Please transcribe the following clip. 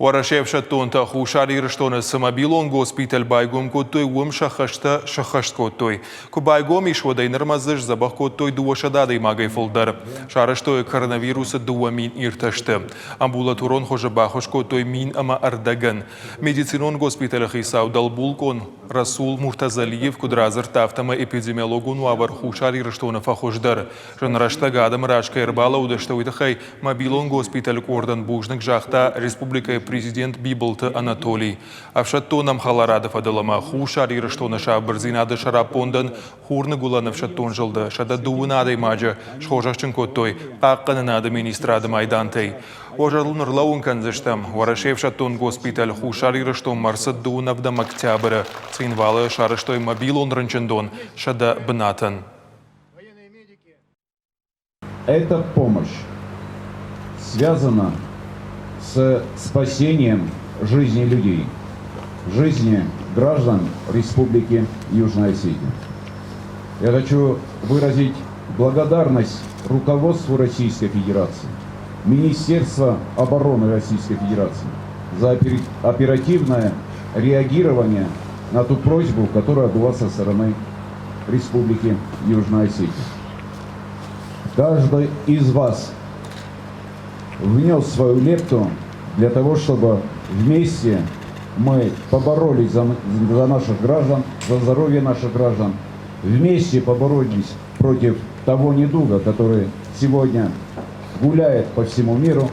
Warashevsha tonta khushari rishtona samabilon gospital baygom kotoy wum shakhashta shakhash kotoy. Ku baygom ishwoday nirmazish zabah kotoy duwashadadai magay foldar. Sharashtoy koronavirus duwamin irtashta. Ambulatoron khojabahosh kotoy min ama ardagan. Medicinon gospital khisaw dalbulkon Rasul Murtazaliyev kudrazir taftama epidemiologun wawar khushari rishtona fakhojdar. Janrashta gadam rashka erbala udashtoythay mabilon gospital kordan bujnik jahta республика президент Биболта Анатолий. Авшаттоном Халарадов адалама хушари раштона шабрзинада шарапондан хурна гуланов шаттон жылда шада дуунада имаджа шхожашчын коттой аққанынада министрада майдантей. Ожарлун рлаун канзыштам Варашев шаттон госпиталь хушари раштон марсад дуунавдам октября цинвалы шарыштой мобилон ранчендон шада бнатан. Эта помощь связана с спасением жизни людей, жизни граждан Республики Южная Осетия. Я хочу выразить благодарность руководству Российской Федерации, Министерству обороны Российской Федерации за оперативное реагирование на ту просьбу, которая была со стороны Республики Южная Осетия. Каждый из вас внес свою лепту для того, чтобы вместе мы поборолись за наших граждан, за здоровье наших граждан, вместе поборолись против того недуга, который сегодня гуляет по всему миру.